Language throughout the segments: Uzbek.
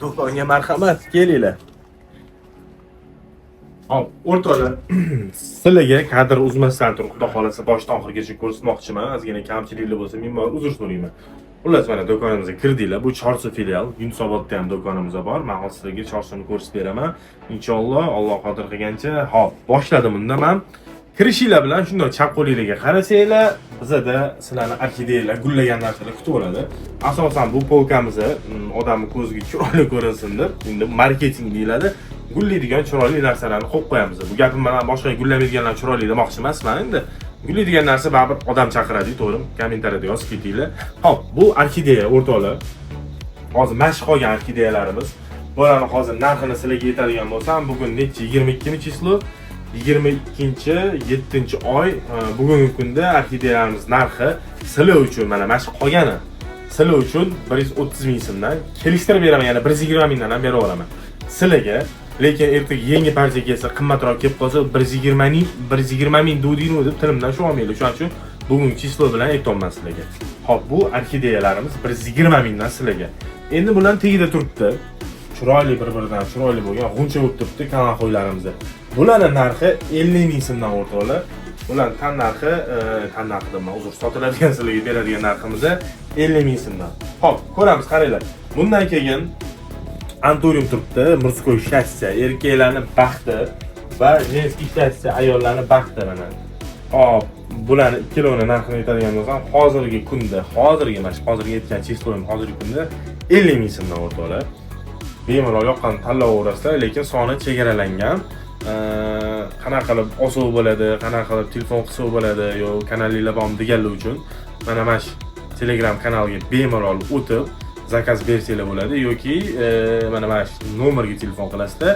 Do'konga marhamat, kelinglar. Hop, o'rtoqlar. Sizlarga kadr uzmasdan turib, xudo xolasa boshdan oxirigacha ko'rsatmoqchiman. Ozgina kamchiliklar bo'lsa, men bor uzr so'rayman. Xullas, mana do'konimizga kirdinglar. Bu Chorsu filial. Yunusobodda ham do'konimiz bor. Men hozir sizlarga Chorsuni ko'rsatib beraman. Inshaalloh, Alloh qodir qilgancha. Hop, boshladim unda men. Kirishinglar bilan shunday chap qo'linglarga qarasanglar, bizada sizlarni orxideyalar, gullagan narsalar kutib oladi. Asosan bu polkamiz odamning ko'ziga chiroyli ko'rinsin deb, endi marketing deyiladi. Gullaydigan chiroyli narsalarni qo'yib qo'yamiz. Bu gapim bilan boshqa gullamaydiganlar chiroyli demoqchi emasman endi. Gullaydigan narsa baribir odam chaqiradi, to'g'rimi? Kommentariyada yozib ketinglar. Hop, bu orxideya o'rtoqlar. Hozir mashq qolgan orxideyalarimiz. Bularni hozir narxini sizlarga aytadigan bo'lsam, bugun necha 22-chislo 22-7-oy bugungi kunda orxideyalarimiz narxi sizlar uchun mana mashq qolgani. Sizlar uchun 130 ming so'mdan kelishtirib beraman, yana 120 mingdan ham berib olaman. Sizlarga lekin ertaga yangi parcha kelsa, qimmatroq kelib qolsa 120 ming dudingni deb tilimdan shu olmaydi. Shuning uchun bugungi chislo bilan aytolman sizlarga. Hop, bu orxideyalarimiz 120 mingdan sizlarga. Endi bular tegida turibdi. Chiroyli bir-biridan chiroyli bo'lgan g'uncha bo'lib turibdi kanal qo'ylarimizda. Bularning narxi 50 ming so'mdan o'rtoqlar. Bular tan narxi deman, uzr, sotiladigan sizlarga beradigan narximiz 50 ming so'mdan. Hop, ko'ramiz, qaranglar. Bundan keyin Anturium turibdi, murskoy shassiya, erkaklarning baxti va jenskiy shassiya, ayollarning baxti mana. Hop, bularning ikkilovini narxini aytadigan bo'lsam, hozirgi aytgan chisloim hozirgi kunda 50 ming so'mdan o'rtoqlar. Bemalol yoqqan tanlaverasizlar, lekin soni chegaralangan. Qanaqa qilib osuv bo'ladi, qanaqa qilib telefon qilsa bo'ladi, yo kanalinglar bormi deganlar uchun mana shu Telegram kanaliga bemalol o'tib zakaz bersanglar bo'ladi yoki mana shu nomerga telefon qilasizlar,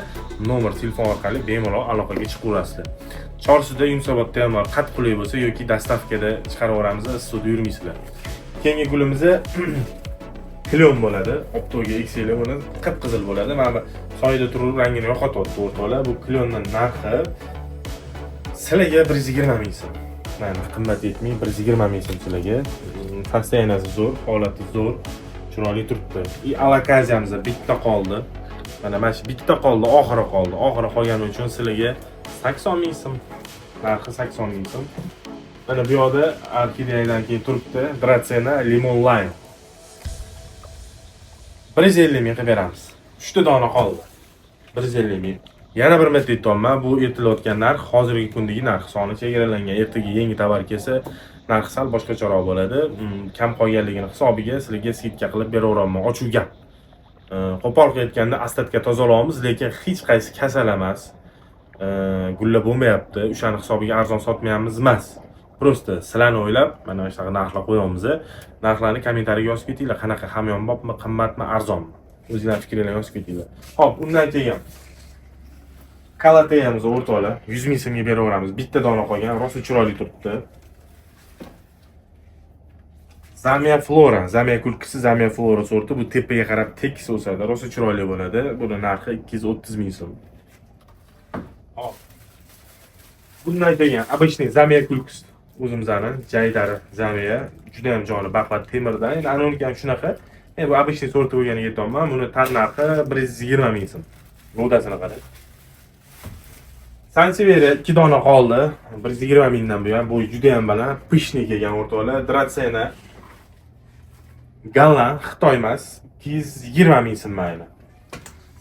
nomer telefon orqali bemalol aloqaga chiqaverasizlar. Chorsuda, Yunusobodda ham qat qulay bo'lsa yoki dastavkada chiqaraveramiz, suvda yurmaysizlar. Keyingi gulimiz Klion bo'ladi. Optoga ekseli buni qip-qizil bo'ladi. Mana soyda turib rangini yo'qotyapti o'rtoqlar. Bu Klionning narxi sizlarga 120 ming so'm. Mana qimmat etmay 120 ming so'm sizlarga. Sostenasi zo'r, holati zo'r, chiroyli turibdi. Alakaziyamiz bitta qoldi. Mana shu bitta qoldi, oxiri qoldi. Oxiri qolgani uchun sizlarga 80 ming so'm. Narxi 80 ming so'm. Mana bu yoqda orxideyadan keyin turibdi Dracena Limon Lime. 150 ming qilib beramiz. 3 ta dona qoldi. 150 ming. Yana bir marta aytaman, bu aytilayotgan narx hozirgi kundagi narx, soni chegaralangan. Ertaga yangi tovar kelsa, narxi sal boshqacharoq bo'ladi. Kam qolganligini hisobiga sizlarga skidka qilib beraveraman. Ochiq gap. Qo'pol qilayotganda ostatga tozalaymiz, lekin hech qaysi kasal emas. Gulla bo'lmayapti. O'shani hisobiga arzon sotmayapmiz emas. Prosta sizlarni o'ylab, mana shunaqa narxlar qo'yamiz. Narxlarni kommentariyaga yozib ketinglar. Qanaqa hamyonbopmi, qimmatmi, arzonmi? O'zingizlarning fikringizni yozib ketinglar. Xo'p, undan keyin Kalateyamiz o'rtoqlar 100 ming so'mga beraveramiz. Bitta dona qolgan, rosa chiroyli turibdi. Zamia Flora, Zamia kulkisi, Zamia Flora sorti. Bu tepaga qarab tekis o'sadi, rosa chiroyli bo'ladi. Buni narxi 230 ming so'm. Hop. Bundan keyin обычный Zamia kulkisi. O'zimizning jaydari Zamia juda ham joni baqvat temirdan. Endi anoniki ham shunaqa. Bu обычный sorti bo'lganiga aytaman. Buni tan narxi 120 ming so'm. G'o'dasini qarang. Sanseveri 2 dona qoldi. 120 mingdan bu ham. Bu juda ham baland, pishni kelgan o'rtoqlar. Dracena Galan Xitoy emas, 220 ming so'm mayli.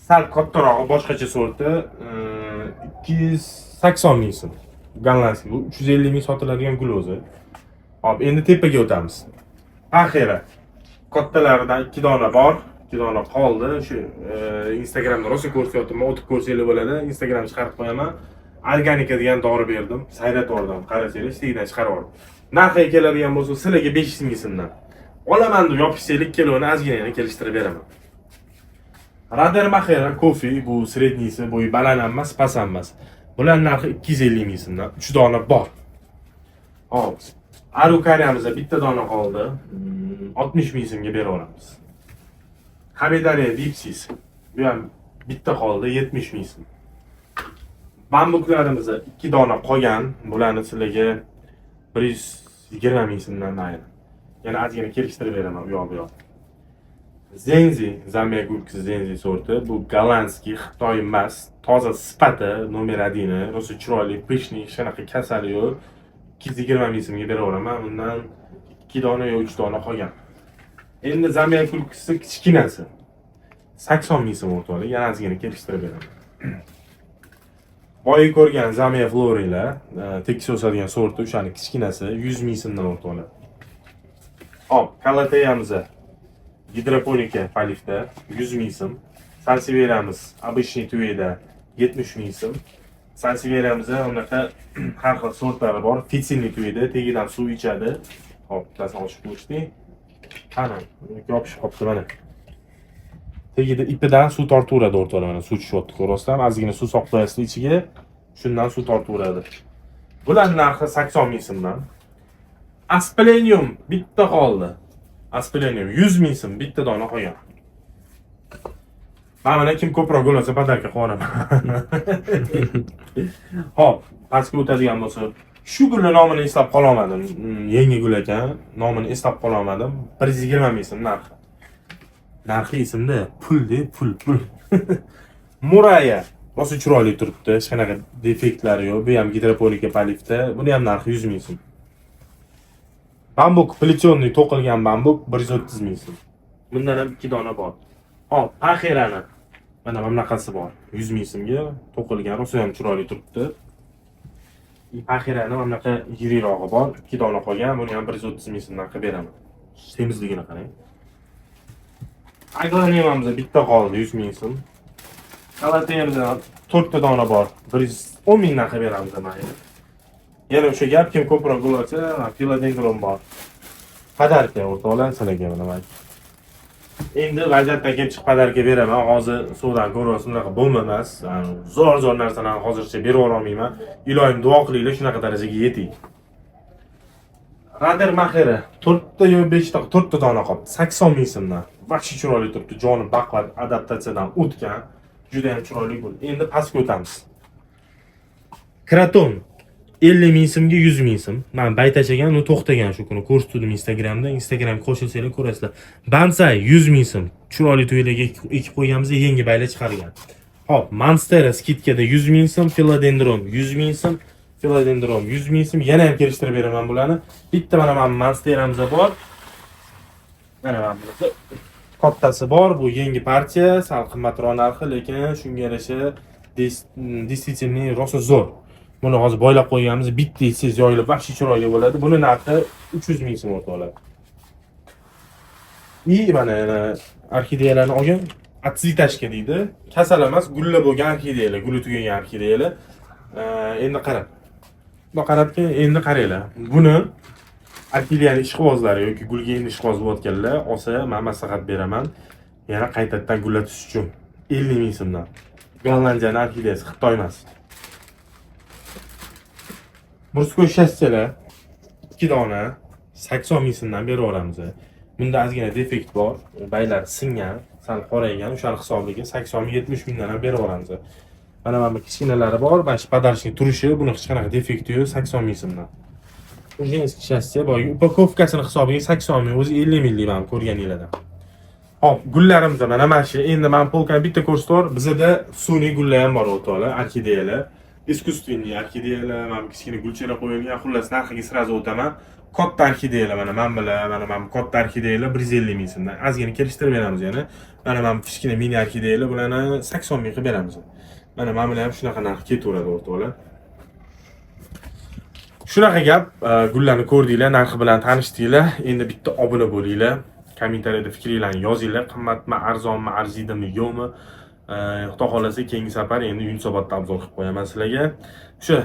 Sal kattarog'i boshqacha sorti 280 ming so'm. Galanski bu 350 ming sotiladigan gul o'zi. Hop, endi tepaga o'tamiz. Axira kattalaridan 2 dona bor, 2 dona qoldi. Shu Instagramda rosa ko'rsatyapman, o'tib ko'rsanglar bo'ladi. Instagramga chiqarib qo'yaman. Organika degan dori berdim. Sayratordan qarasanglar, ichkidan chiqarib oldim. Narxiga keladigan bo'lsa, sizlarga 500 ming so'mdan olaman deb yopishsanglar, kiloni ozgina kelishtirib beraman. Radermacher kofe, bu sredniysi, bo'yi baland emas, past emas. Bular narxi 250 ming so'mdan 3 dona bor. Hop. Arukariyamizda bitta dona qoldi. 60 ming so'mga beraveramiz. Habedariya dipsis. Bu ham bitta qoldi, 70 ming so'm. Bambuklarimizda 2 dona qolgan. Bularni sizlarga 120 ming so'mdan ayir. Yana ozgina kelishtirib beraman u yoq bu yoq. Zenzi, Zambiya gulkisi Zenzi sorti. Bu gollandskiy, Xitoy emas, toza sifati, nomer 1, rosa chiroyli, pishni, shunaqa kasali yo'q. 220 ming so'mga beraveraman. Bundan 2 dona yo 3 dona qolgan. Endi Zambiya gulkisi kichkinasi. 80 ming so'm o'rtoqlar, yana ozgina kelishtirib beraman. Boya ko'rgan Zambiya Florila, tekis o'sadigan sorti, o'shani kichkinasi 100 ming so'mdan o'rtoqlar. Hop, kalatayamiz. Gidroponika palifda 100 ming so'm. Sansiveramiz обычный tuyeda 70 ming so'm. Sansiveramizda unaqa har xil sortlari bor. Fitsilli tuyeda tegidan suv ichadi. Hop, bittasini ochib ko'rishdik. Qani, yopishib qolibdi mana. Tegida ipidan suv tortaveradi o'rtoqlar, mana suv tushyapti, ko'rasizlarmi? Ozgina suv soqlaysiz ichiga, shundan suv tortaveradi. Bularning narxi 80 ming so'mdan. Asplenium bitta qoldi. Asplenium 100 ming so'm bitta dona qolgan. Mana kim ko'proq bo'lsa podarka qo'yaman. Hop, pastga o'tadigan bo'lsa, shu gulning nomini eslab qololmadim. Yangi gul ekan, nomini eslab qololmadim. 120 ming so'm narxi. Narxi esimda, pul. Muraya rosa chiroyli turibdi, hech qanaqa defektlari yo'q. Bu ham gidroponika palifda. Buni ham narxi 100 ming so'm. Bambuk pletionni to'qilgan bambuk 130 ming so'm. Bundan ham 2 dona bor. Hop, paxirani. Mana bunaqasi bor. 100 ming so'mga to'qilgan, rosa ham chiroyli turibdi. Paxirani bunaqa yirirog'i bor, 2 dona qolgan. Buni ham 130 ming so'mdan qilib beraman. Temizligini qarang. Agroniyamizda bitta qoldi 100 ming so'm. Kalatayamizda 4 ta dona bor. 110 mingdan qilib beramiz mayli. Yana o'sha gap, kim ko'proq bo'lsa, philodendron bor. Podarka o'rtoqlar sizlarga mana. Endi vaziyatdan kelib chiqib podarka beraman. Hozir suvdan ko'ryapsiz, unaqa bo'lmamas. Zo'r narsalarni hozircha berib olmayman. Iloyim duo qilinglar, shunaqa darajaga yeting. Radar maxiri 4 ta yo 5 ta, 4 ta dona qoldi. 80 ming so'mdan. Vaqti chiroyli turibdi. Joni baqvat adaptatsiyadan o'tgan. Juda ham chiroyli gul. Endi pastga o'tamiz. Kraton 50 ming so'mga 100 ming so'm. Men baytachagan, uni to'xtagan shu kuni ko'rsatdim Instagramda. Instagramga qo'shilsanglar ko'rasizlar. Bansay 100 ming so'm. Chiroyli to'ylarga ekib qo'yganmiz, yangi bayla chiqargan. Hop, Monstera skidkada 100 ming so'm, philodendron 100 ming so'm, philodendron 100 ming so'm. Yana ham kelishtirib beraman bularni. Bitta mana Monsteramizda bor. Mana bunisi kattasi bor. Bu yangi partiya, sal qimmatroq narxi, lekin shunga yarasha действительно rosa zo'r. Buni hozir boylab qo'yganmiz, bitta siz yoyilib vahshiy chiroyli bo'ladi. Buni narxi 300 ming so'm o'rtoqlar. Mana orxideyalarni olgan, atsvitashka deydi. Kasal emas, gulla bo'lgan orxideyalar, guli tugagan orxideyalar. Endi qarab. Buni qarabki, endi qaranglar. Buni orxideyani ishqibozlari yoki gulga endi ishqiboz bo'layotganlar olsa, men maslahat beraman. Yana qaytadan gullatish uchun 50 ming so'mdan. Gollandiyaning orxideyasi, Xitoy emas. Murskoy shassiyalar 2 dona 80 ming so'mdan berib olamiz. Bunda ozgina defekt bor, baylar singan, sal qoraygan, o'sha hisobiga 80 ming 70 mingdan ham berib olamiz. Mana bu kichkinalari bor, mana shu podarchnik turishi, buni hech qanaqa defekti yo'q, 80 ming so'mdan. Женский shassiya bor, upakovkasini hisobiga 80 ming, o'zi 50 minglik men ko'rganinglardan. Hop, gullarimiz mana shu. Endi men polkani bitta ko'rsatib, bizda sun'iy gullar ham bor o'rtoqlar, orxideyalar. Искусственный orxideyalar, mana kichkina gulchalar qo'yilgan, xullas narxiga sirazi o'taman. Katta orxideyalar mana katta orxideyalar 150 ming so'mdan. Ozgina kelishtirib beramiz yana. Mana kichkina mini orxideyalar bularni 80 ming qilib beramiz. Mana bular ham shunaqa narx ketaveradi o'rtoqlar. Shunaqa gap, gullarni ko'rdinglar, narxi bilan tanishdinglar. Endi bitta obuna bo'linglar. Kommentariyada fikringizni yozinglar. Qimmatmi, arzonmi, arziydimi, yo'qmi? Xudo xolasa keyingi safar endi Yunusobodda obzor qilib qo'yaman sizlarga. O'sha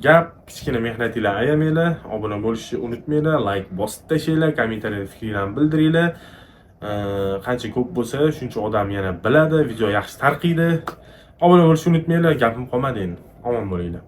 gap, kichkina mehnatinglarni ayamanglar, obuna bo'lishni unutmanglar, like bosib tashlaylar, kommentariyada fikringizni bildiringlar. Qancha ko'p bo'lsa, shuncha odam yana biladi, video yaxshi tarqaydi. Obuna bo'lishni unutmanglar, gapim qolmadi endi. Omon bo'linglar.